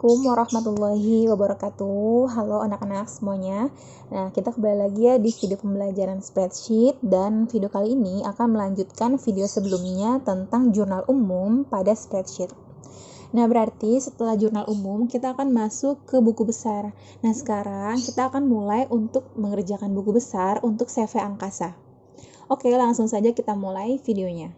Assalamualaikum warahmatullahi wabarakatuh. Halo anak-anak semuanya. Nah, kita kembali lagi ya di video pembelajaran spreadsheet, dan video kali ini akan melanjutkan video sebelumnya tentang jurnal umum pada spreadsheet. Nah, berarti setelah jurnal umum kita akan masuk ke buku besar. Nah, sekarang kita akan mulai untuk mengerjakan buku besar untuk CV Angkasa. Oke, langsung saja kita mulai videonya.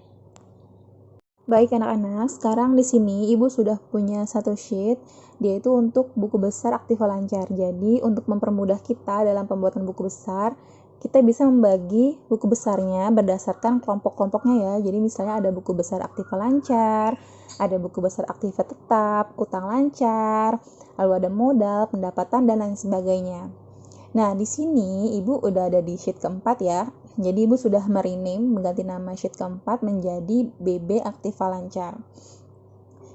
Baik anak-anak, sekarang di sini Ibu sudah punya satu sheet, yaitu untuk buku besar Aktiva Lancar. Jadi, untuk mempermudah kita dalam pembuatan buku besar, kita bisa membagi buku besarnya berdasarkan kelompok-kelompoknya ya. Jadi, misalnya ada buku besar Aktiva Lancar, ada buku besar Aktiva Tetap, Utang Lancar, lalu ada modal, pendapatan, dan lain sebagainya. Nah, di sini Ibu udah ada di sheet keempat ya. Jadi Ibu sudah mengganti nama sheet keempat menjadi BB Aktiva Lancar.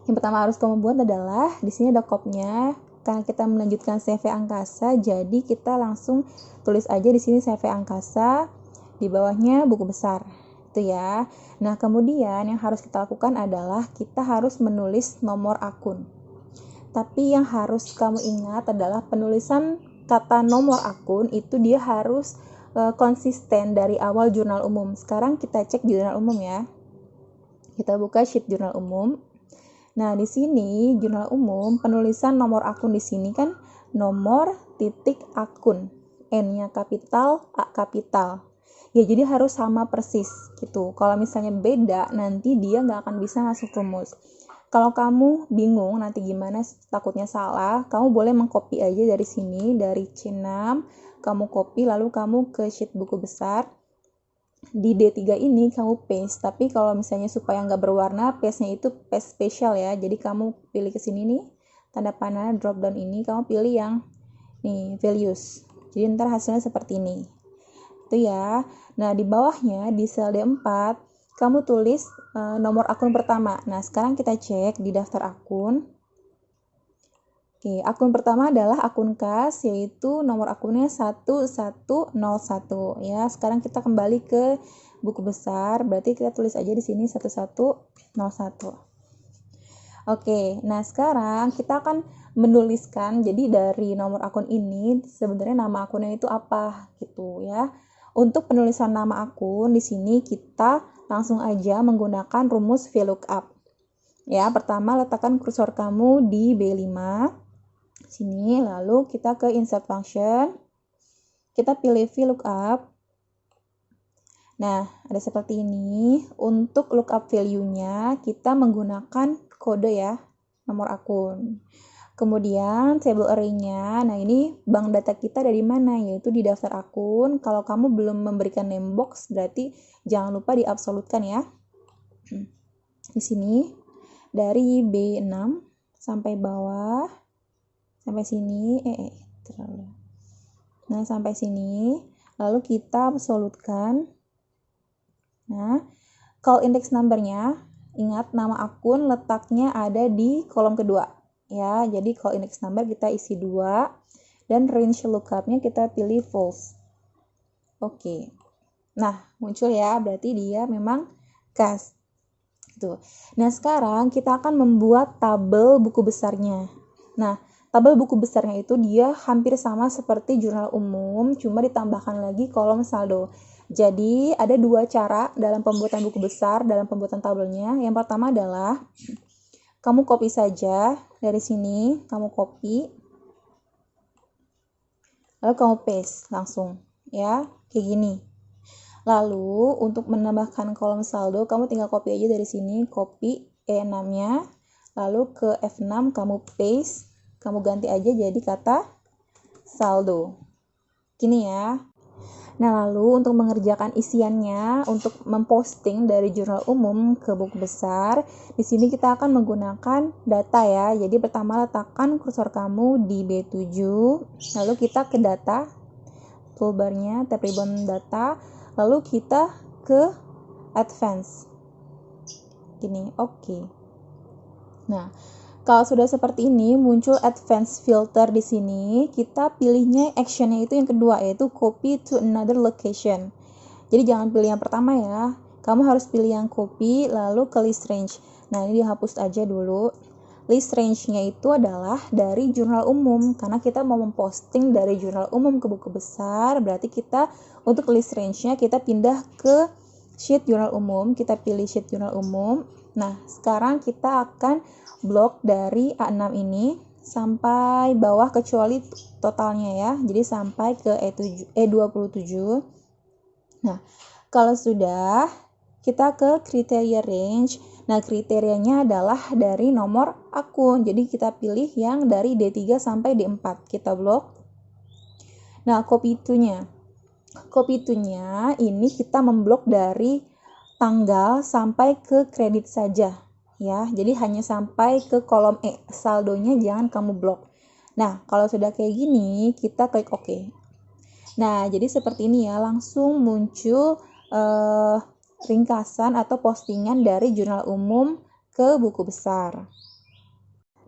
Yang pertama harus kamu buat adalah di sini ada kopnya. Karena kita melanjutkan CV Angkasa, jadi kita langsung tulis aja di sini CV Angkasa, di bawahnya buku besar. Itu ya. Nah, kemudian yang harus kita lakukan adalah kita harus menulis nomor akun. Tapi yang harus kamu ingat adalah penulisan kata nomor akun itu dia harus konsisten dari awal jurnal umum. Sekarang kita cek jurnal umum ya. Kita buka sheet jurnal umum. Nah, di sini jurnal umum penulisan nomor akun di sini kan nomor titik akun. N-nya kapital, A kapital. Ya, jadi harus sama persis gitu. Kalau misalnya beda, nanti dia nggak akan bisa masuk rumus. Kalau kamu bingung nanti gimana, takutnya salah, kamu boleh mengcopy aja dari sini, dari C6, kamu copy, lalu kamu ke sheet buku besar. Di D3 ini kamu paste, tapi kalau misalnya supaya nggak berwarna, paste-nya itu paste spesial ya. Jadi kamu pilih ke sini nih, tanda panah drop down ini, kamu pilih yang nih, values. Jadi ntar hasilnya seperti ini. Itu ya. Nah, di bawahnya, di sel D4, kamu tulis nomor akun pertama. Nah, sekarang kita cek di daftar akun. Oke, akun pertama adalah akun kas, yaitu nomor akunnya 1101 ya. Sekarang kita kembali ke buku besar, berarti kita tulis aja di sini 1101. Oke, nah sekarang kita akan menuliskan, jadi dari nomor akun ini sebenarnya nama akunnya itu apa gitu ya. Untuk penulisan nama akun di sini kita langsung aja menggunakan rumus VLOOKUP. Ya, pertama letakkan kursor kamu di B5 sini, lalu kita ke insert function. Kita pilih VLOOKUP. Nah, ada seperti ini. Untuk lookup value-nya kita menggunakan kode ya, nomor akun. Kemudian table array-nya, nah ini bank data kita dari mana, yaitu di daftar akun. Kalau kamu belum memberikan name box, berarti jangan lupa diabsolutkan ya. Di sini dari B6 sampai bawah, sampai sini, nah sampai sini, lalu kita absolutkan. Nah, call index number-nya, ingat nama akun letaknya ada di kolom kedua. Ya, jadi call index number kita isi 2 dan range lookup-nya kita pilih false. Oke. Nah, muncul ya, berarti dia memang kas. Tuh. Nah, sekarang kita akan membuat tabel buku besarnya. Nah, tabel buku besarnya itu dia hampir sama seperti jurnal umum, cuma ditambahkan lagi kolom saldo. Jadi, ada dua cara dalam pembuatan buku besar, dalam pembuatan tabelnya. Yang pertama adalah kamu copy saja dari sini, kamu copy, lalu kamu paste langsung, ya, kayak gini. Lalu, untuk menambahkan kolom saldo, kamu tinggal copy aja dari sini, copy E6-nya, lalu ke F6, kamu paste, kamu ganti aja jadi kata saldo. Gini ya. Nah, lalu untuk mengerjakan isiannya, untuk memposting dari jurnal umum ke buku besar, di sini kita akan menggunakan data ya. Jadi pertama letakkan kursor kamu di B7, lalu kita ke data, toolbarnya, tab ribbon data, lalu kita ke advance. Gini, oke. Nah, kalau sudah seperti ini, muncul advanced filter di sini, kita pilihnya actionnya itu yang kedua, yaitu copy to another location. Jadi jangan pilih yang pertama ya, kamu harus pilih yang copy, lalu ke list range. Nah, ini dihapus aja dulu. list range-nya itu adalah dari jurnal umum, karena kita mau memposting dari jurnal umum ke buku besar, berarti kita untuk list range-nya kita pindah ke sheet jurnal umum, kita pilih sheet jurnal umum. Nah, sekarang kita akan blok dari A6 ini sampai bawah kecuali totalnya ya, jadi sampai ke E27. Nah, kalau sudah, kita ke kriteria range. Nah, kriterianya adalah dari nomor akun. Jadi kita pilih yang dari D3 sampai D4. Kita blok. Nah, copy to-nya. Copy to-nya ini kita memblok dari tanggal sampai ke kredit saja. Ya, jadi hanya sampai ke kolom E. Saldonya jangan kamu blok. Nah, kalau sudah kayak gini, kita klik OK. Nah, jadi seperti ini ya, langsung muncul ringkasan atau postingan dari jurnal umum ke buku besar.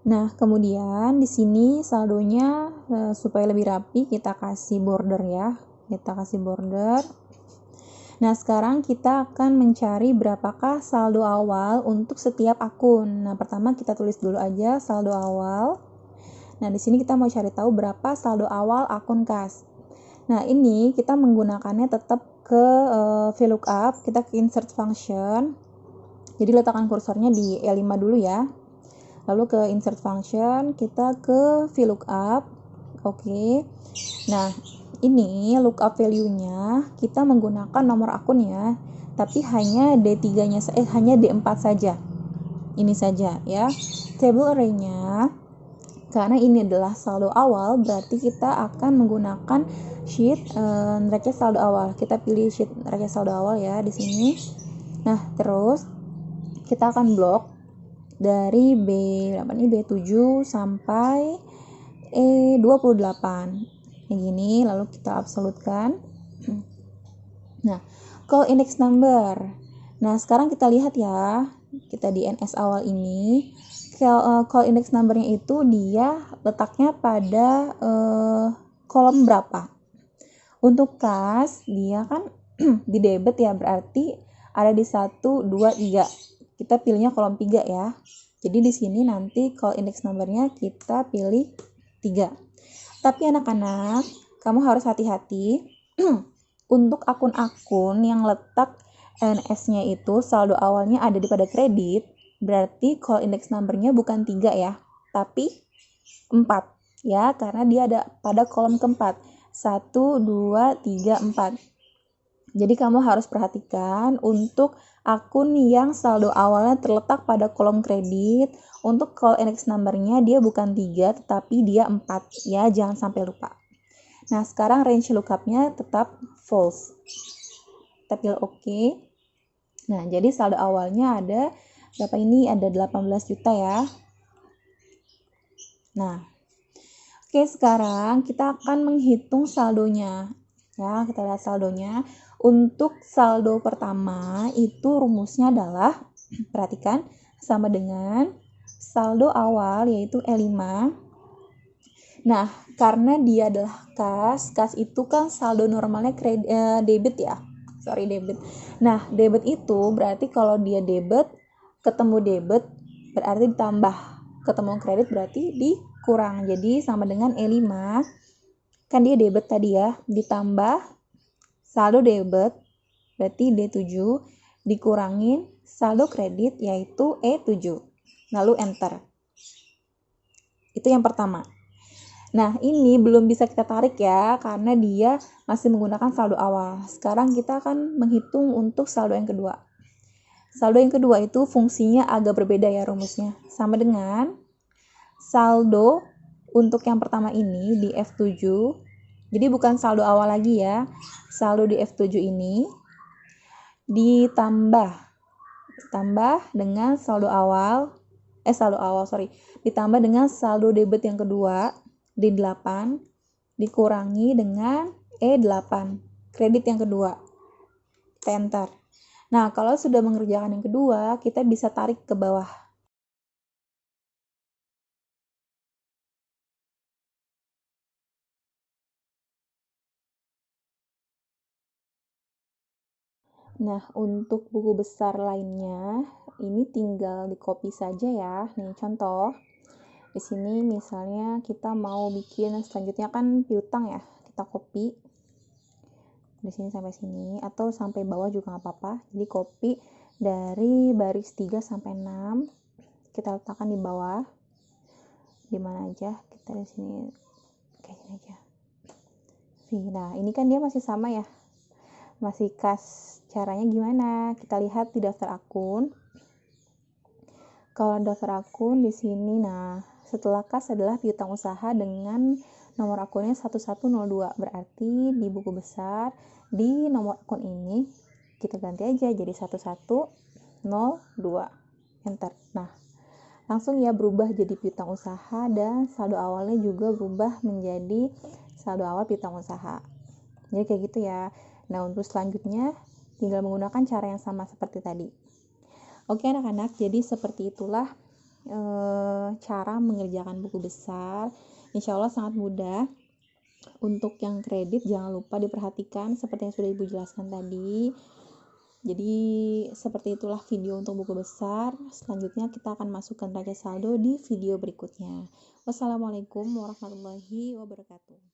Nah, kemudian di sini saldonya supaya lebih rapi kita kasih border ya. Kita kasih border. Nah, sekarang kita akan mencari berapakah saldo awal untuk setiap akun. Nah, pertama kita tulis dulu aja saldo awal. Nah, di sini kita mau cari tahu berapa saldo awal akun kas. Nah, ini kita menggunakannya tetap ke VLOOKUP, kita ke insert function. Jadi letakkan kursornya di E5 dulu ya. Lalu ke insert function, kita ke VLOOKUP. Oke. Nah, ini lookup value-nya kita menggunakan nomor akun ya, tapi hanya D3-nya hanya D4 saja. Ini saja ya. Table array-nya karena ini adalah saldo awal, berarti kita akan menggunakan sheet neraca saldo awal. Kita pilih sheet neraca saldo awal ya di sini. Nah, terus kita akan blok dari B7 sampai E28. Kayak gini, lalu kita absolutkan. Nah, call index number. Nah, sekarang kita lihat ya. Kita di NS awal ini. Call index number-nya itu dia letaknya pada kolom berapa. Untuk kas, dia kan di debit ya, berarti ada di 1, 2, 3. Kita pilihnya kolom 3 ya. Jadi di sini nanti call index number-nya kita pilih 3. Tapi anak-anak, kamu harus hati-hati untuk akun-akun yang letak NS-nya itu saldo awalnya ada di pada kredit, berarti call index number-nya bukan 3 ya, tapi 4 ya, karena dia ada pada kolom keempat. 1, 2, 3, 4. Jadi kamu harus perhatikan untuk akun yang saldo awalnya terletak pada kolom kredit, untuk call index number-nya dia bukan 3 tetapi dia 4 ya, jangan sampai lupa. Nah, sekarang range lookup-nya tetap false. Kita pilih OK. Nah, jadi saldo awalnya ada berapa ini? Ada 18 juta ya. Nah, oke, sekarang kita akan menghitung saldonya. Ya, kita lihat saldonya. Untuk saldo pertama itu rumusnya adalah, perhatikan, sama dengan saldo awal yaitu E5. Nah, karena dia adalah kas itu kan saldo normalnya debit ya. Debit. Nah, debit itu berarti kalau dia debit ketemu debit berarti ditambah, ketemu kredit berarti dikurang. Jadi sama dengan E5, kan dia debit tadi ya, ditambah saldo debit berarti D7 dikurangin saldo kredit yaitu E7. Lalu enter. Itu yang pertama. Nah, ini belum bisa kita tarik ya, karena dia masih menggunakan saldo awal. Sekarang kita akan menghitung untuk saldo yang kedua. Saldo yang kedua itu fungsinya agak berbeda ya rumusnya. Sama dengan saldo untuk yang pertama ini di F7. Jadi bukan saldo awal lagi ya. Saldo di F7 ini ditambah dengan ditambah dengan saldo debit yang kedua D8 dikurangi dengan E8 kredit yang kedua. Kita enter. Nah, kalau sudah mengerjakan yang kedua, kita bisa tarik ke bawah. Nah, untuk buku besar lainnya, ini tinggal di copy saja ya. Nih, contoh. Di sini misalnya kita mau bikin selanjutnya kan piutang ya, kita copy di sini sampai sini atau sampai bawah juga nggak apa-apa. Jadi copy dari baris 3 sampai 6 kita letakkan di bawah, di mana aja, kita di sini kayak gini aja. Nah ini kan dia masih sama ya, masih kas. Caranya gimana? Kita lihat di daftar akun. Kalau daftar akun di sini, nah setelah kas adalah piutang usaha dengan nomor akunnya 1102. Berarti di buku besar di nomor akun ini kita ganti aja jadi 1102. Enter. Nah, langsung ya berubah jadi piutang usaha dan saldo awalnya juga berubah menjadi saldo awal piutang usaha. Jadi kayak gitu ya. Nah, untuk selanjutnya tinggal menggunakan cara yang sama seperti tadi. Oke anak-anak, jadi seperti itulah cara mengerjakan buku besar. Insya Allah sangat mudah. Untuk yang kredit jangan lupa diperhatikan seperti yang sudah Ibu jelaskan tadi. Jadi seperti itulah video untuk buku besar. Selanjutnya kita akan masukkan raja saldo di video berikutnya. Wassalamualaikum warahmatullahi wabarakatuh.